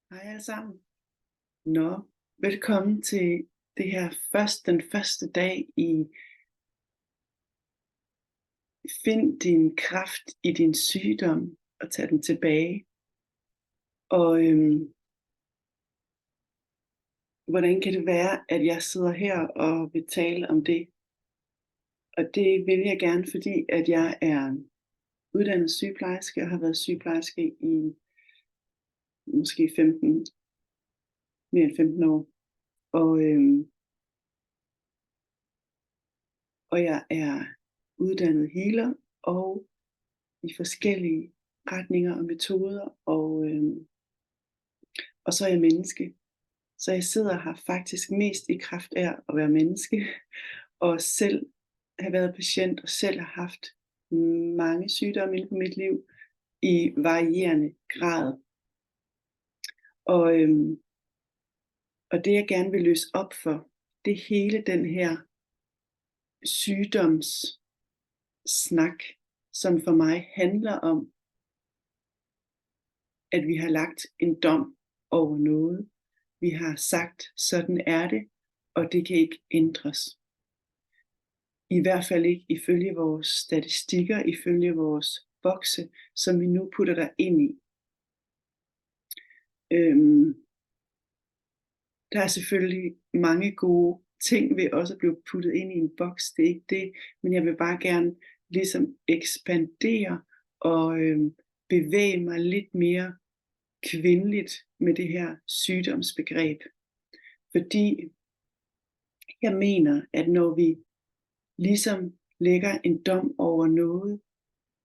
Hej alle sammen. Nå, velkommen til den første dag i Find din kraft i din sygdom og tag den tilbage. Og hvordan kan det være, at jeg sidder her og vil tale om det? Og det vil jeg gerne, fordi at jeg er uddannet sygeplejerske og har været sygeplejerske i måske 15, mere end 15 år. Og, og jeg er uddannet healer og i forskellige retninger og metoder, og så er jeg menneske. Så jeg sidder her faktisk mest i kraft af at være menneske, og selv have været patient, og selv har haft mange sygdomme inden for mit liv i varierende grad. Og, og det jeg gerne vil løse op for, det er hele den her sygdomssnak, som for mig handler om, at vi har lagt en dom over noget. Vi har sagt, sådan er det, og det kan ikke ændres. I hvert fald ikke ifølge vores statistikker, ifølge vores bokse, som vi nu putter der ind i. Der er selvfølgelig mange gode ting ved også at blive puttet ind i en boks, det er ikke det, men jeg vil bare gerne ligesom ekspandere og bevæge mig lidt mere kvindeligt med det her sygdomsbegreb. Fordi jeg mener, at når vi ligesom lægger en dom over noget,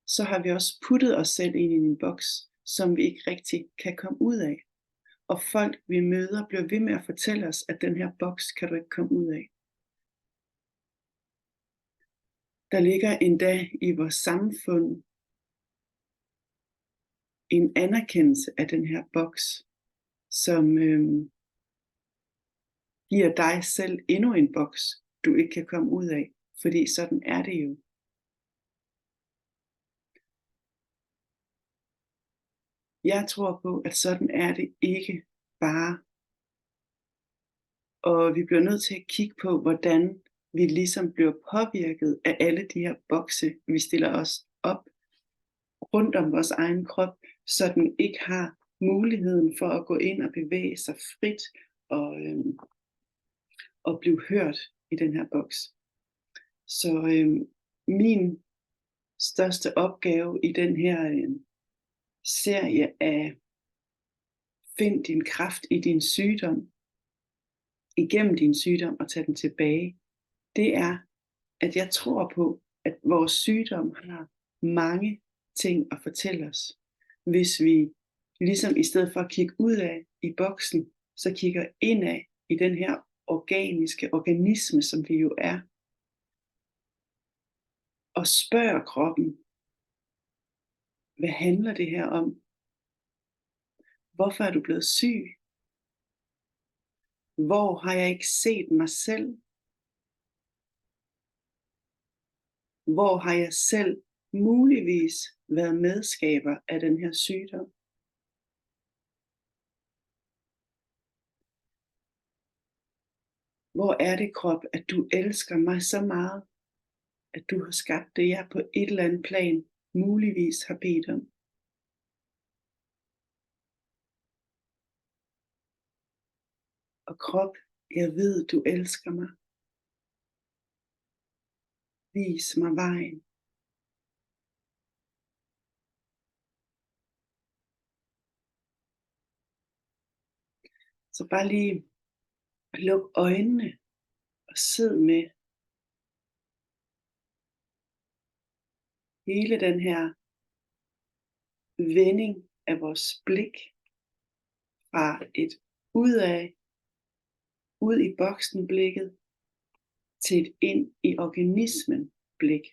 så har vi også puttet os selv ind i en boks, som vi ikke rigtig kan komme ud af. Og folk vi møder bliver ved med at fortælle os, at den her boks kan du ikke komme ud af. Der ligger endda i vores samfund en anerkendelse af den her boks, som giver dig selv endnu en boks, du ikke kan komme ud af. Fordi sådan er det jo. Jeg tror på, at sådan er det ikke bare. Og vi bliver nødt til at kigge på, hvordan vi ligesom bliver påvirket af alle de her bokse, vi stiller os op rundt om vores egen krop, så den ikke har muligheden for at gå ind og bevæge sig frit og blive hørt i den her boks. Så min største opgave i den her serie af Find din kraft i din sygdom, igennem din sygdom og tage den tilbage, det er, at jeg tror på, at vores sygdom har mange ting at fortælle os. Hvis vi ligesom i stedet for at kigge ud af i boksen, så kigger indad i den her organiske organisme, som vi jo er, og spørger kroppen, hvad handler det her om? Hvorfor er du blevet syg? Hvor har jeg ikke set mig selv? Hvor har jeg selv muligvis været medskaber af den her sygdom? Hvor er det, krop, at du elsker mig så meget, at du har skabt det, jeg på et eller andet plan muligvis har bedt om? Og krop, jeg ved, du elsker mig. Vis mig vejen. Så bare lige luk øjnene og sid med hele den her vending af vores blik fra et udad, ud i boksen blikket, til et ind i organismen blik.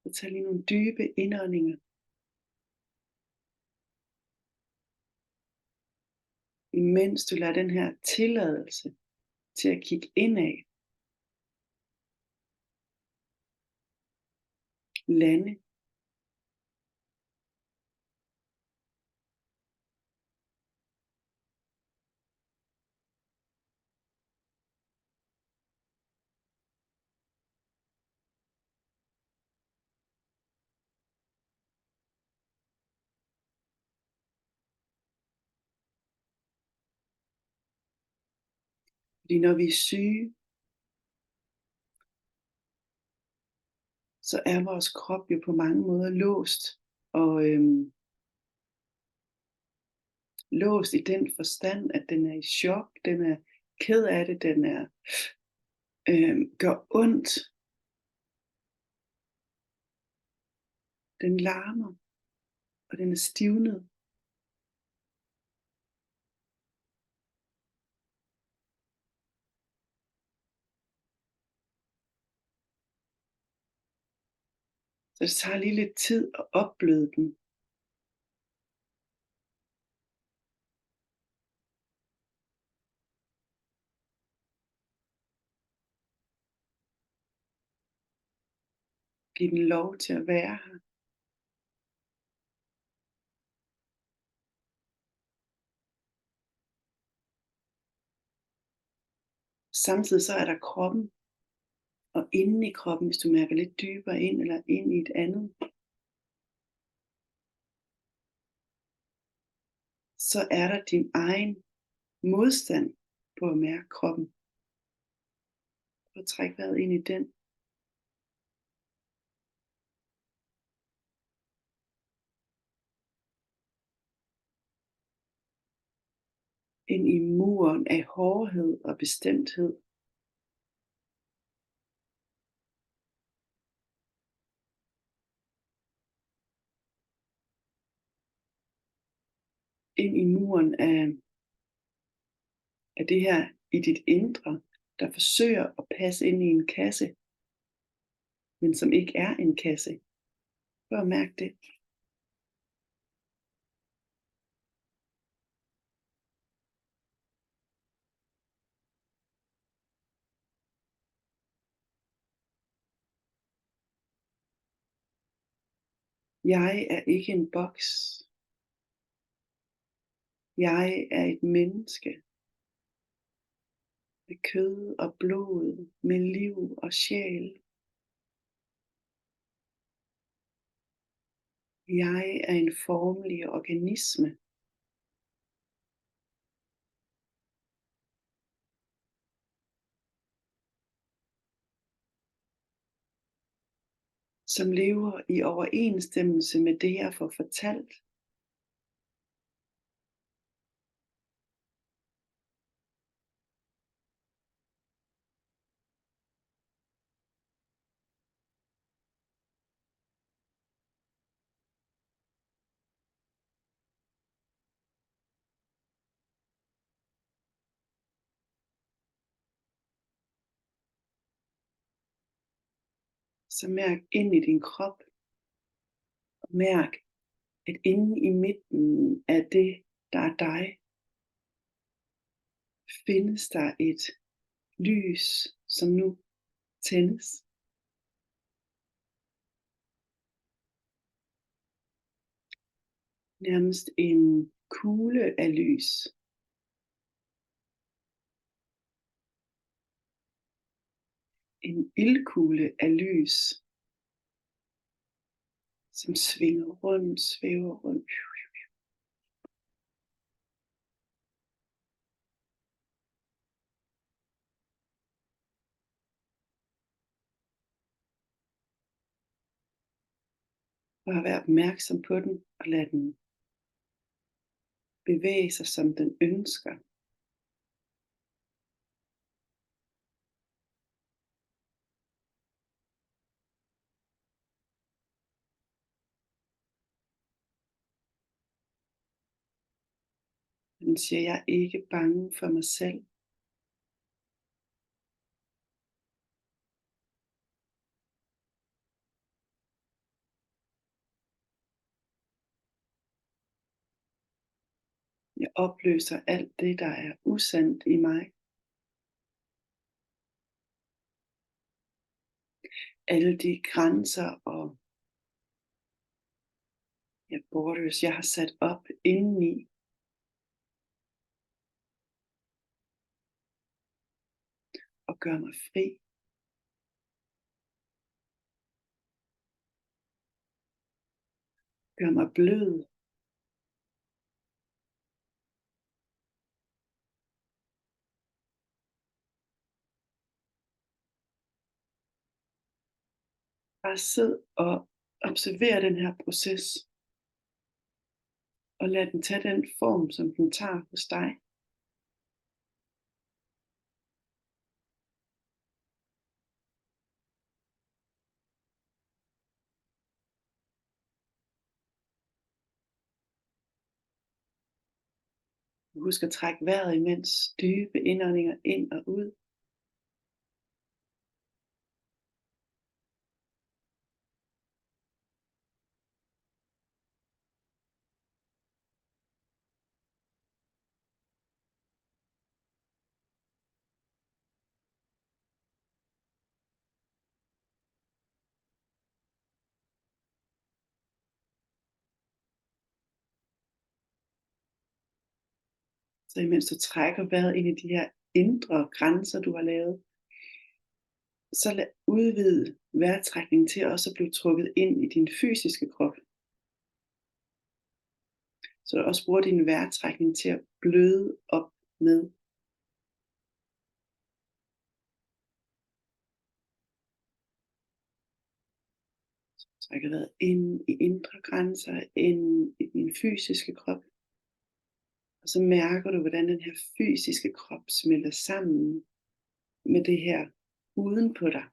Så tag lige nogle dybe indåndinger. imens du lader den her tilladelse til at kigge indad lande. Fordi når vi er syge, så er vores krop jo på mange måder låst. Og låst i den forstand, at den er i chok, den er ked af det, den er gør ondt, den larmer, og den er stivnet. Så det tager lige lidt tid at opbløde den. Giv den lov til at være her. Samtidig så er der kroppen, og inde i kroppen, hvis du mærker lidt dybere ind eller ind i et andet, så er der din egen modstand på at mærke kroppen. Og træk vejret ind i den. Ind i muren af hårdhed og bestemthed. Ind i muren af det her i dit indre, der forsøger at passe ind i en kasse, men som ikke er en kasse. Prøv at mærke det. Jeg er ikke en boks. Jeg er et menneske med kød og blod, med liv og sjæl. Jeg er en formelig organisme. Som lever i overensstemmelse med det, jeg får fortalt. Så mærk ind i din krop. Og mærk, at inde i midten af det, der er dig, findes der et lys, som nu tændes. Nærmest en kugle af lys. En ildkugle af lys, som svinger rundt, svæver rundt. Bare vær opmærksom på den, og lad den bevæge sig, som den ønsker. Den siger, jeg er ikke bange for mig selv. Jeg Jeg opløser alt det, der er usandt i mig. Alle de grænser og borders, jeg har sat op indeni. Og gør mig fri. Gør mig blød. Bare sid og observer den her proces. Og lad den tage den form, som den tager hos dig. Husk at trække vejret imens. Dybe indåndinger ind og ud. Så imens du trækker vejret ind i de her indre grænser, du har lavet, så lad udvide vejrtrækningen til også at blive trukket ind i din fysiske krop. Så du også bruger din vejrtrækning til at bløde op med. Trækker vejret ind i indre grænser, ind i din fysiske krop. Og så mærker du, hvordan den her fysiske krop smelter sammen med det her uden på dig.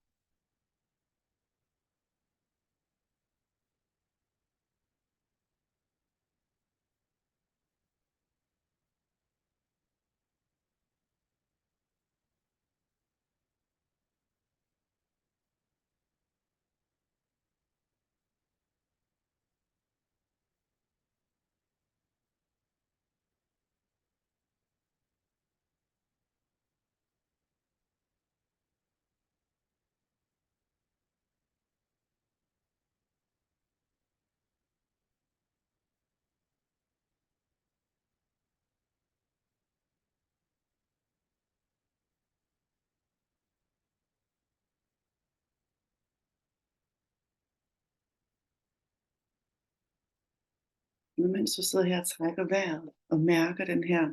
Nu mens du sidder her og trækker vejret og mærker den her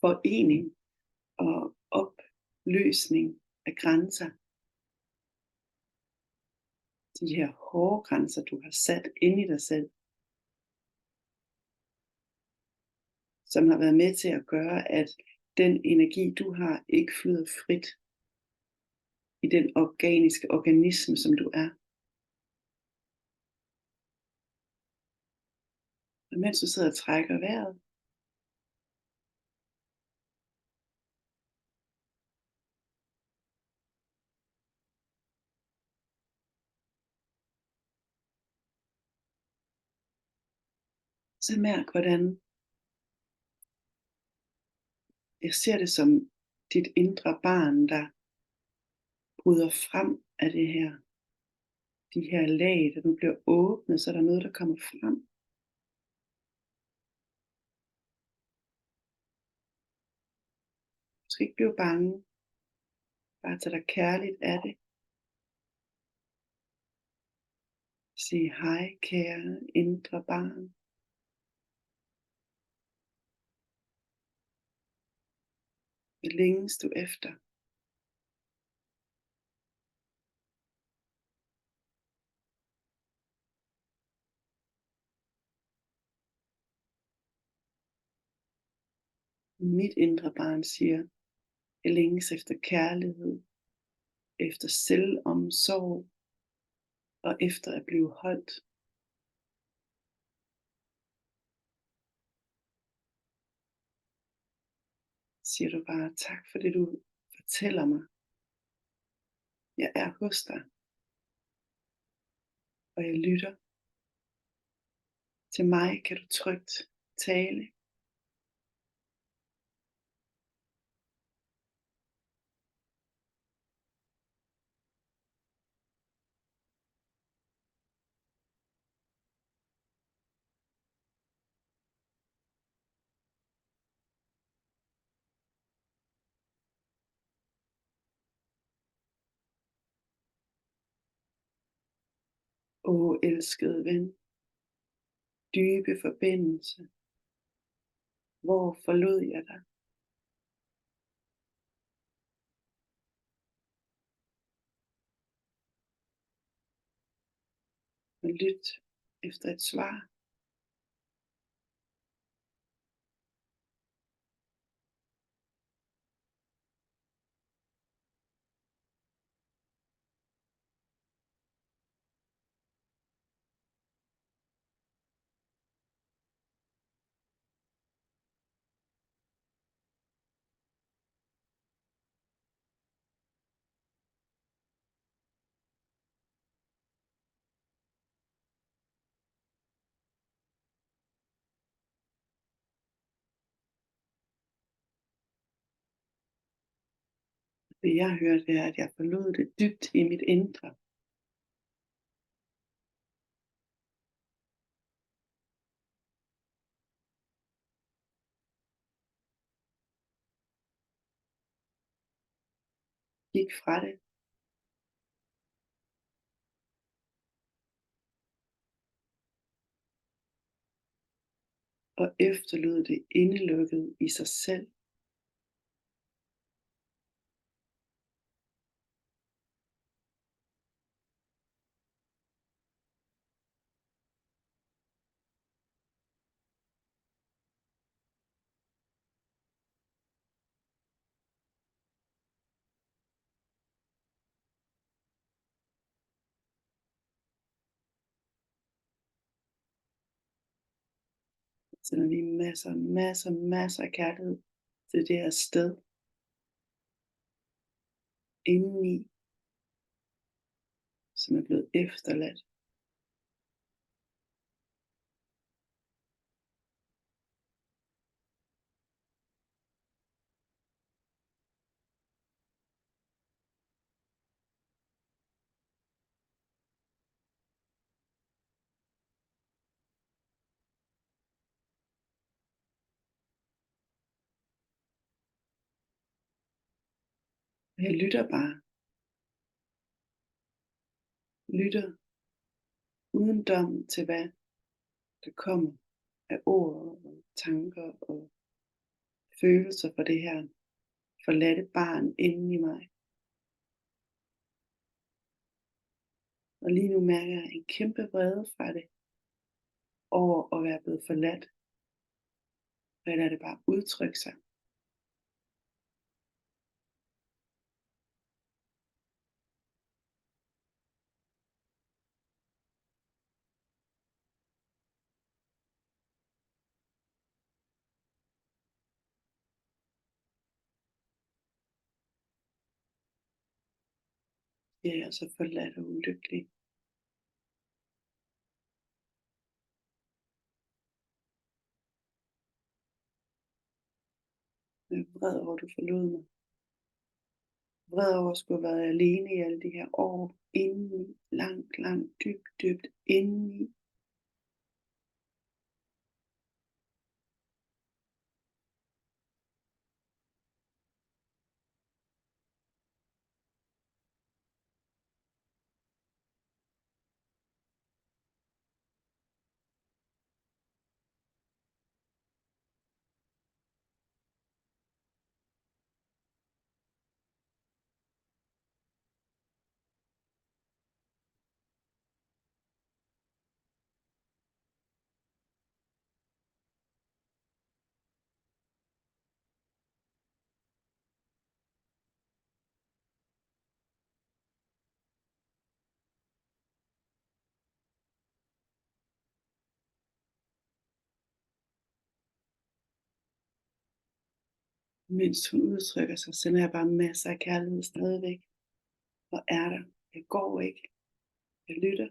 forening og opløsning af grænser. De her hårde grænser, du har sat ind i dig selv. Som har været med til at gøre, at den energi, du har, ikke flyder frit i den organiske organisme, som du er. Og mens du sidder og trækker vejret, så mærk, hvordan jeg ser det som dit indre barn, der bryder frem af det her. De her lag, der nu bliver åbnet, så er der noget, der kommer frem. Du skal ikke blive bange. Bare tage dig kærligt af det. Sig hej, kære indre barn. Hvad længes du efter? Mit indre barn siger, jeg længes efter kærlighed, efter selvomsorg og efter at blive holdt. Siger du bare tak for det, du fortæller mig. Jeg er hos dig, og jeg lytter. Til mig kan du trygt tale. Åh, elskede ven, dybe forbindelse, hvor forlod jeg dig? Og lyt efter et svar. Det jeg hørte, er, at jeg forlod det dybt i mit indre. Gik fra det og efterlod det indelukket i sig selv. Sender lige masser af kærlighed til det her sted indeni, som er blevet efterladt. Jeg lytter bare. Lytter uden dom til hvad der kommer af ord og tanker og følelser for det her forladte barn inde i mig. Og lige nu mærker jeg en kæmpe vrede fra det over at være blevet forladt. Og jeg lader det bare udtrykke sig. Jeg er så forladt og ulykkelig. Jeg er vred over, at du forlod mig. Vred over at skulle have været alene i alle de her år. Indeni, langt, dybt indeni. Mens hun udtrykker sig, sender jeg bare masser af kærlighed stadigvæk. Og er der. Jeg går ikke. Jeg lytter.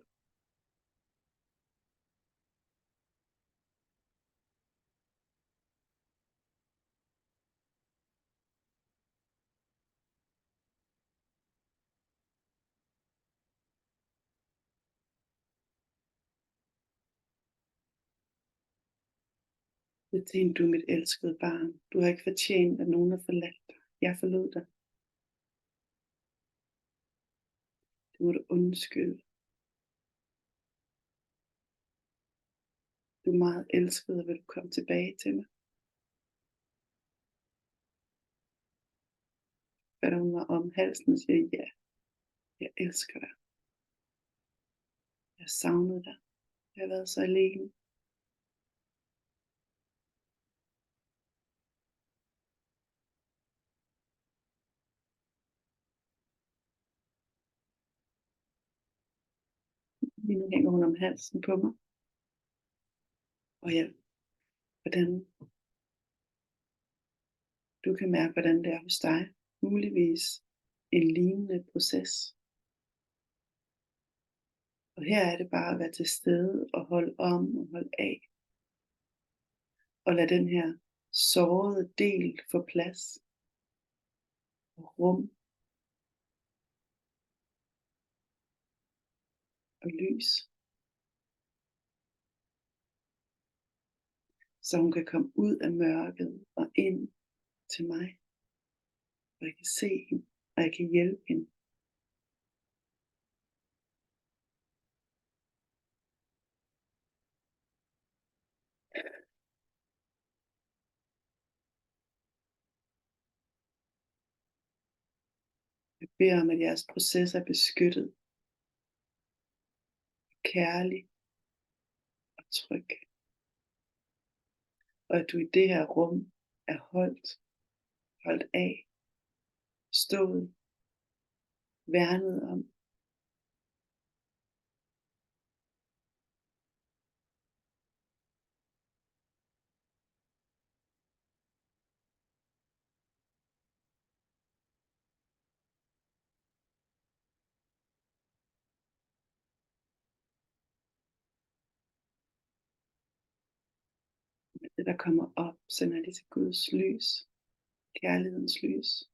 Betjen, du er mit elskede barn. Du har ikke fortjent, at nogen har forladt dig. Jeg forlod dig. Det må du undskylde. Du er meget elsket, og vil du komme tilbage til mig? Falder hun mig om halsen og siger, ja, jeg elsker dig. Jeg savnede dig. Jeg har været så alene. Lige nu hænger hun om halsen på mig. Og ja, hvordan du kan mærke, hvordan det er hos dig. Muligvis en lignende proces. Og her er det bare at være til stede og holde om og holde af. Og lad den her sårede del få plads og rum og lys. Så hun kan komme ud af mørket og ind til mig. Og jeg kan se hende, og jeg kan hjælpe hende. Jeg beder om, at jeres proces er beskyttet, kærlig og tryg. Og at du i det her rum er holdt af, stået, værnet om. Det der kommer op, sender det til Guds lys, kærlighedens lys.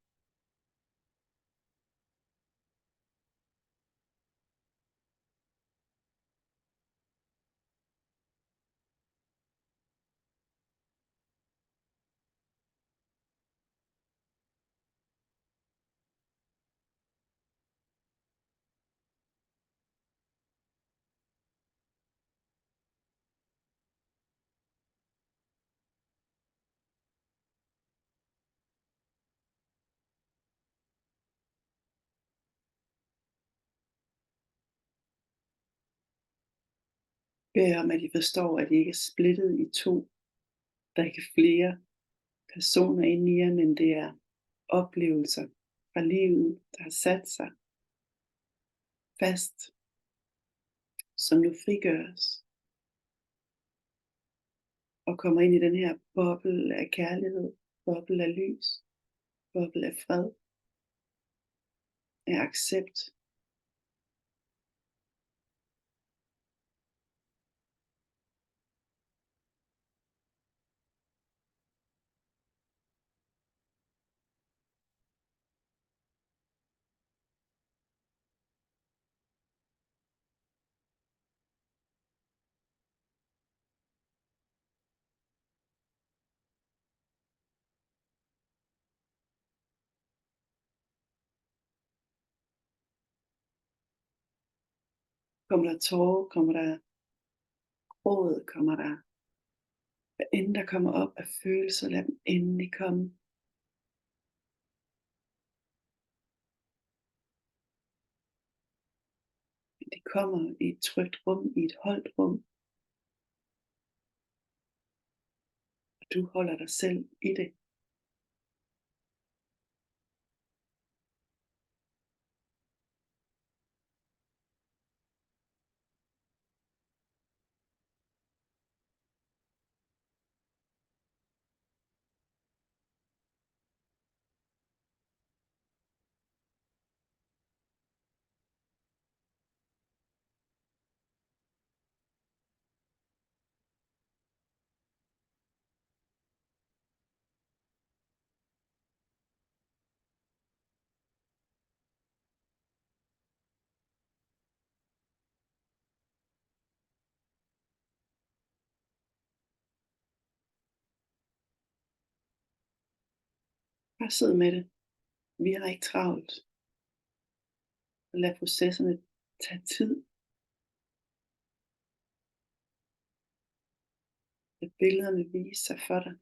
Beder om, at I forstår, at I ikke er splittet i to. Der er ikke flere personer inde i jer, men det er oplevelser fra livet, der har sat sig fast, som nu frigøres og kommer ind i den her boble af kærlighed, boble af lys, boble af fred, af accept. Kommer der tårer, kommer der gråd, kommer der, hvad end der kommer op af følelser, lad dem endelig komme. De kommer i et trygt rum, i et holdt rum, og du holder dig selv i det. Bare sid med det. Vi har ikke travlt. Lad processerne tage tid. Lad billederne vise sig for dig.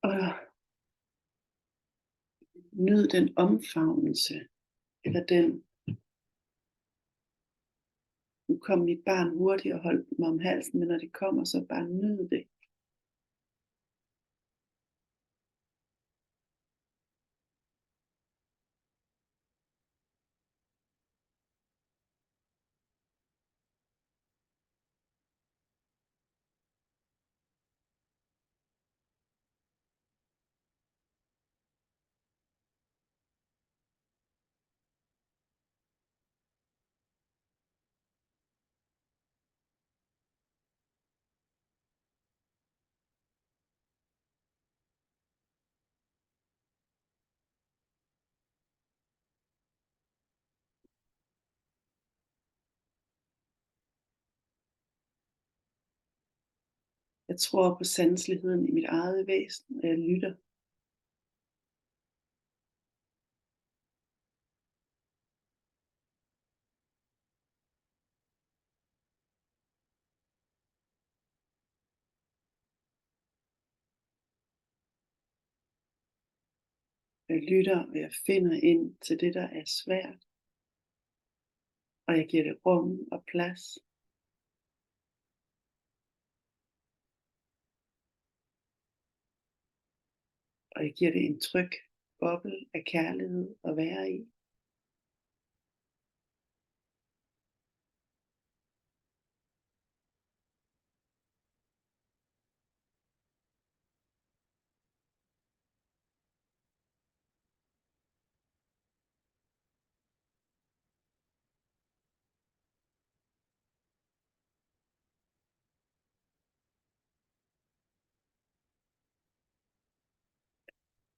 Og nyd den omfavnelse, eller den, nu kom mit barn hurtigt og holdt mig om halsen, men når det kommer, så bare nyd det. Jeg tror på sanseligheden i mit eget væsen, og jeg lytter. Jeg lytter, og jeg finder ind til det, der er svært. Og jeg giver det rum og plads. Og jeg giver det en tryg boble af kærlighed at være i.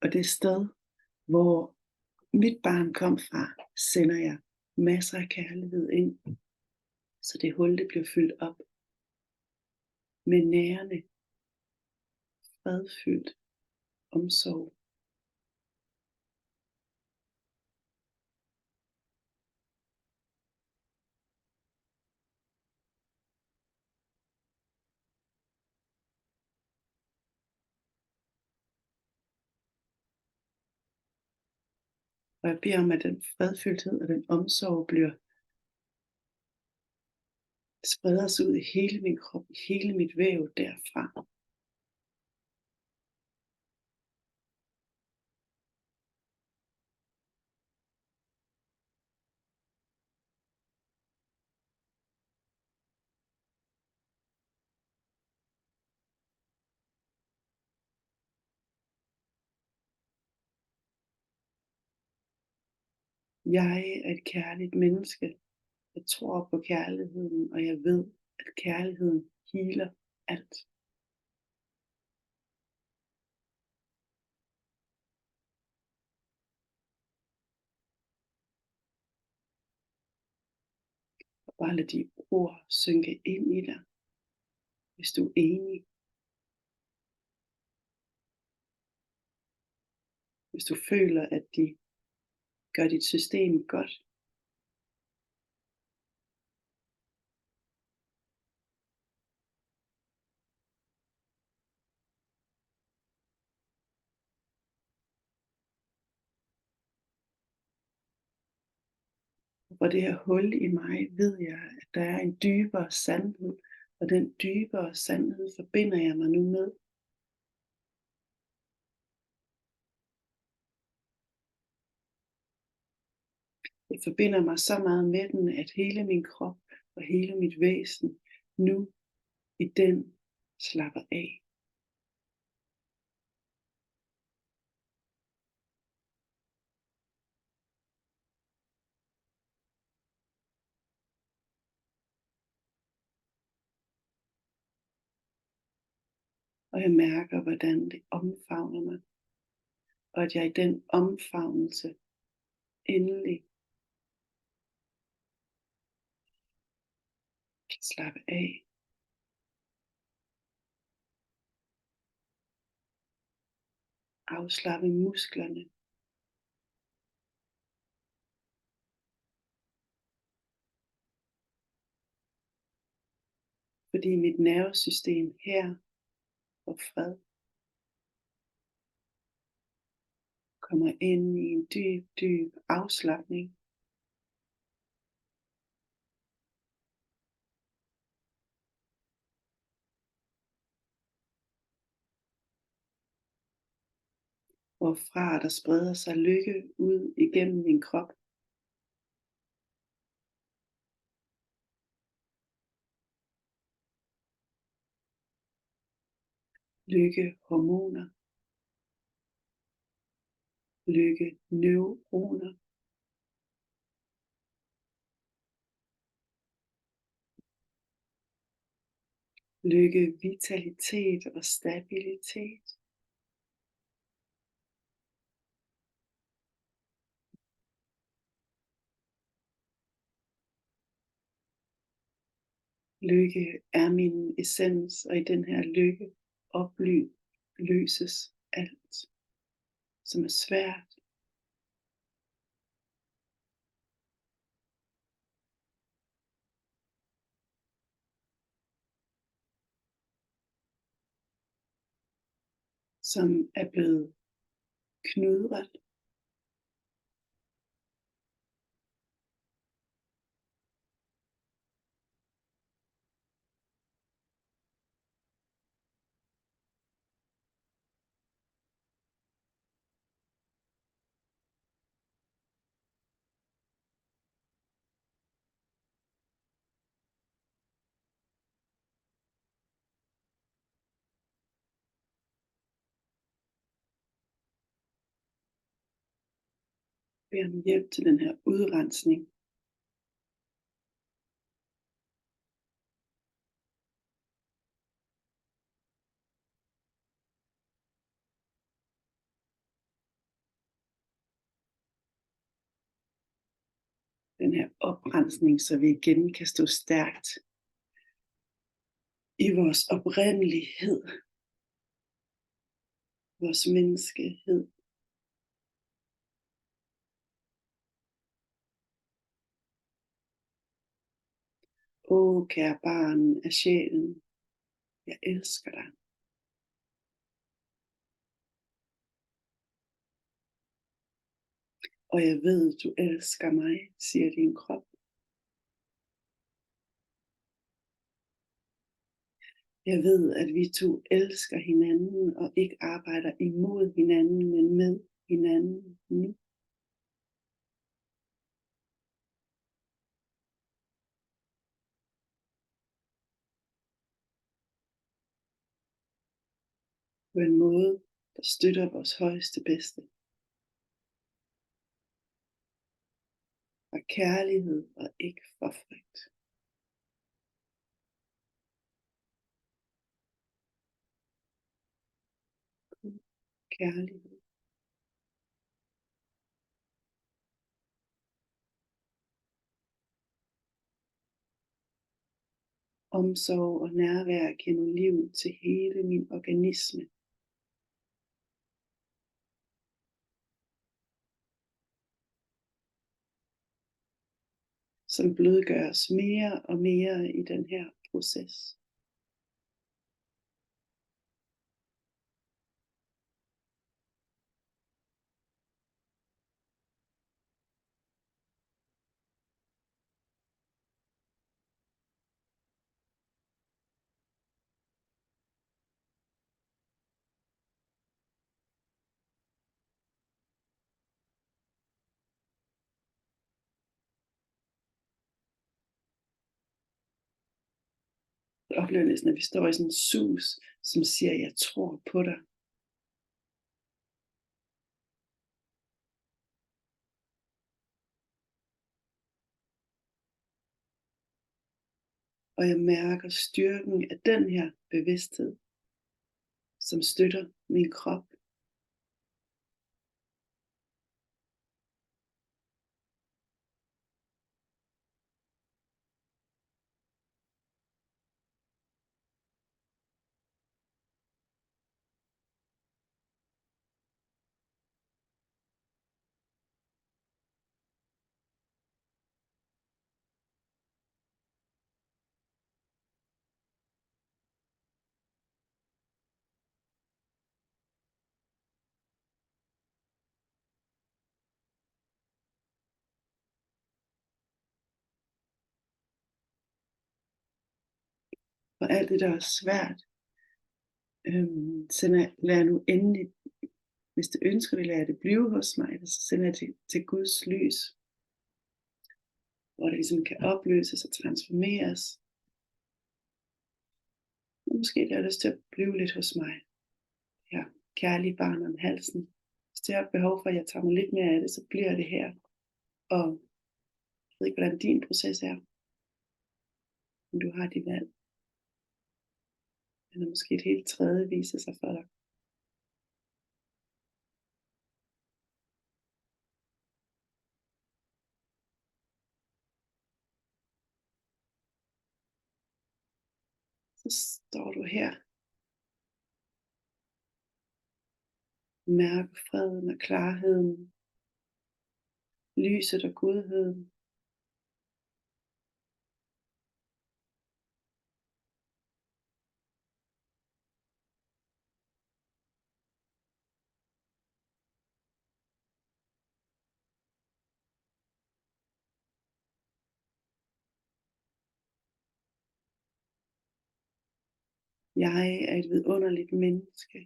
Og det sted, hvor mit barn kom fra, sender jeg masser af kærlighed ind, så det hul det bliver fyldt op med nærende, fredfyldt omsorg. Og jeg beder om, at den fredfyldthed og den omsorg bliver spreder sig ud i hele min krop, i hele mit væv derfra. Jeg er et kærligt menneske. Jeg tror på kærligheden, og jeg ved, at kærligheden healer alt. Og bare lad de ord synke ind i dig, hvis du er enig. Hvis du føler, at de gør dit system godt. Og det her hul i mig, ved jeg, at der er en dybere sandhed, og den dybere sandhed forbinder jeg mig nu med. Jeg forbinder mig så meget med den, at hele min krop og hele mit væsen nu i den slapper af. Og jeg mærker, hvordan det omfavner mig. Og at jeg i den omfavnelse endelig Slappe af. Afslappe musklerne. Fordi mit nervesystem her får fred. Kommer ind i en dyb, dyb afslapning. Hvorfra der spreder sig lykke ud igennem min krop. Lykkehormoner. Lykkeneuroner. Lykkevitalitet og stabilitet. Lykke er min essens, og i den her lykke opløses alt, som er svært. Som er blevet knudret. Beder om hjælp til den her udrensning. Den her oprensning, så vi igen kan stå stærkt i vores oprindelighed. Vores menneskehed. Åh, kære barn af sjælen, jeg elsker dig. Og jeg ved, du elsker mig, siger din krop. Jeg ved, at vi to elsker hinanden og ikke arbejder imod hinanden, men med hinanden nu. På en måde, der støtter vores højeste bedste. Fra kærlighed og ikke fra frygt. Kærlighed. Omsorg og nærvær giver nu liv til hele min organisme. Som blødgøres mere og mere i den her proces. Jeg oplever næsten, at vi står i sådan en sus, som siger, jeg tror på dig. Og jeg mærker styrken af den her bevidsthed, som støtter min krop. Og alt det, der er svært, lader jeg nu endelig, hvis det ønsker det, lader jeg det blive hos mig, og så sender jeg det til Guds lys, hvor det ligesom kan opløses og transformeres. Og måske det har lyst til at blive lidt hos mig. Her kærlige barn om halsen. Hvis det har behov for, at jeg tager mig lidt mere af det, så bliver det her. Og jeg ved ikke, hvordan din proces er, men du har dit valg. Eller måske et helt tredje viser sig for dig. Så står du her. Mærk freden og klarheden. Lyset og godheden. Jeg er et vidunderligt menneske.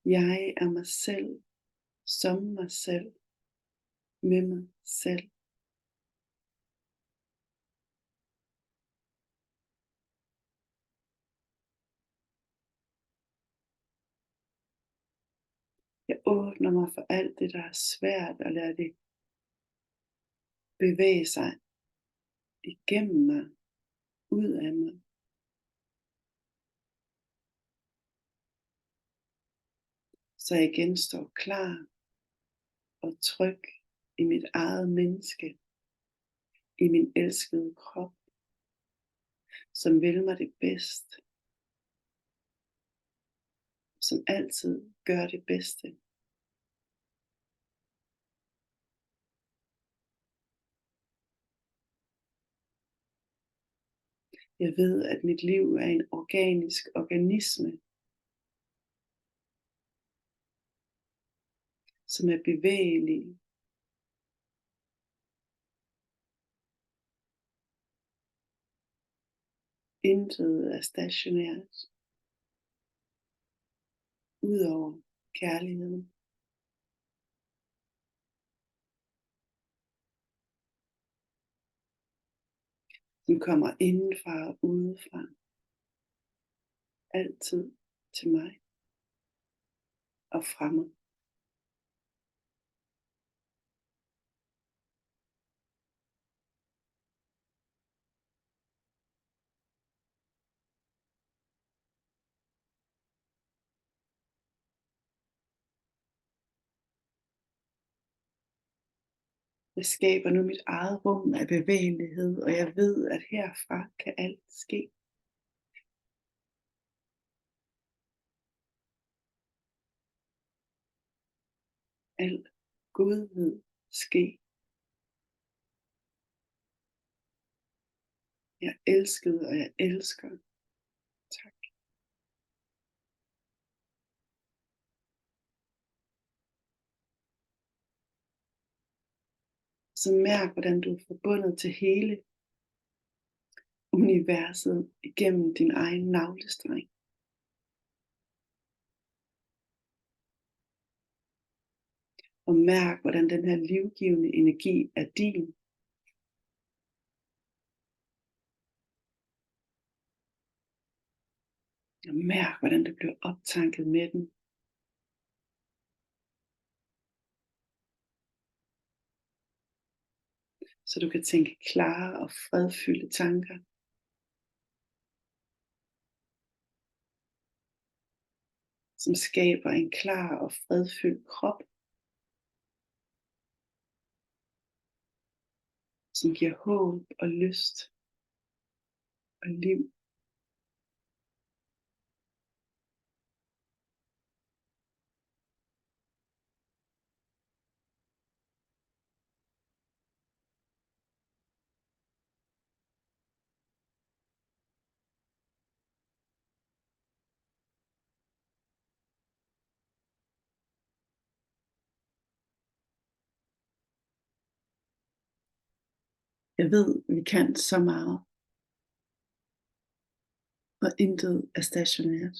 Jeg er mig selv, som mig selv, med mig selv. Jeg åbner mig for alt det, der er svært, og lader det bevæge sig igennem mig, ud af mig. Så jeg igen står klar og tryg i mit eget menneske, i min elskede krop, som vil mig det bedst, som altid gør det bedste. Jeg ved, at mit liv er en organisk organisme, som er bevægelig. Intet er stationært, udover kærligheden. Som kommer indenfra og udefra. Altid til mig og fra mig. Jeg skaber nu mit eget rum af bevægelighed, og jeg ved, at herfra kan alt ske. Al godhed ske. Jeg elskede, og jeg elsker. Tak. Så mærk, hvordan du er forbundet til hele universet igennem din egen navlestreng. Og mærk, hvordan den her livgivende energi er din. Og mærk, hvordan du bliver optanket med den. Så du kan tænke klare og fredfyldte tanker. Som skaber en klar og fredfyldt krop. Som giver håb og lyst og liv. Jeg ved, vi kan så meget, og intet er stationært.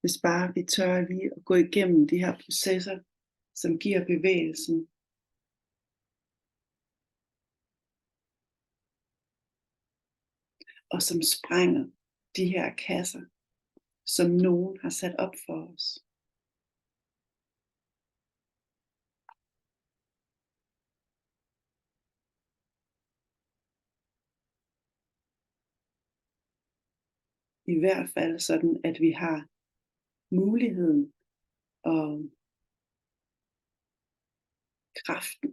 Hvis bare vi tør lige at gå igennem de her processer, som giver bevægelsen, og som sprænger de her kasser, som nogen har sat op for os. I hvert fald sådan, at vi har muligheden og kraften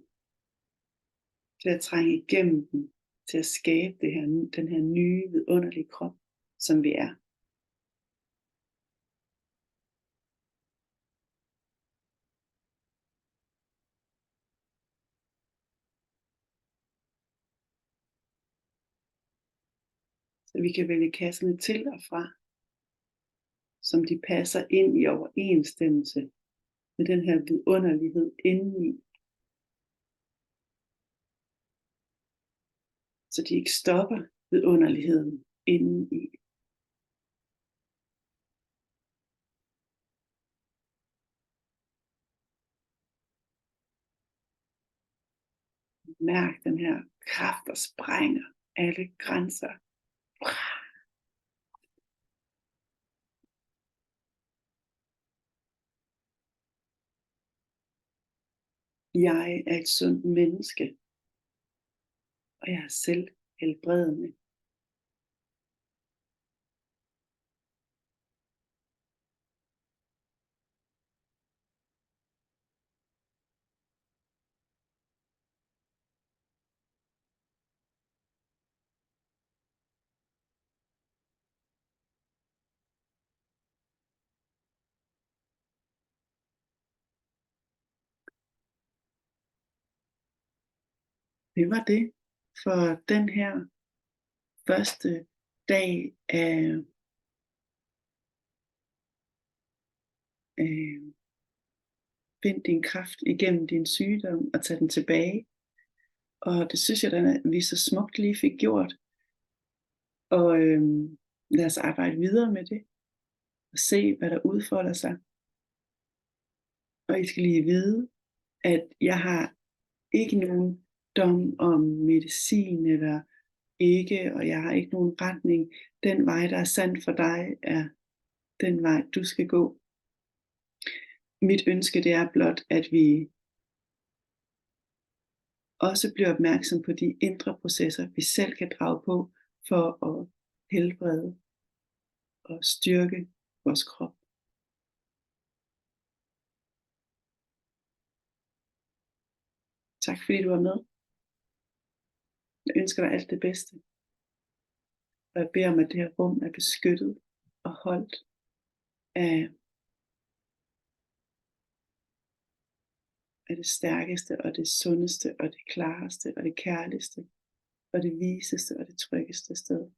til at trænge igennem den, til at skabe den her nye, vidunderlige krop, som vi er. Så vi kan vælge kasserne til og fra, som de passer ind i overensstemmelse med den her vidunderlighed indeni. Så de ikke stopper vidunderligheden indeni. Mærk den her kraft, der sprænger alle grænser. Jeg er et sundt menneske, og jeg er selv helbredende. Det var det for den her første dag af find din kraft igennem din sygdom og tag den tilbage. Og det synes jeg, at vi så smukt lige fik gjort. Og lad os arbejde videre med det og se, hvad der udfolder sig. Og I skal lige vide, at jeg har ikke nogen dom om medicin eller ikke, og jeg har ikke nogen retning. Den vej, der er sand for dig, er den vej, du skal gå. Mit ønske, det er blot, at vi også bliver opmærksom på de indre processer, vi selv kan drage på for at helbrede og styrke vores krop. Tak fordi du var med. Jeg ønsker dig alt det bedste. Og jeg beder om, at det her rum er beskyttet og holdt af det stærkeste og det sundeste og det klareste og det kærligste og det viseste og det tryggeste sted.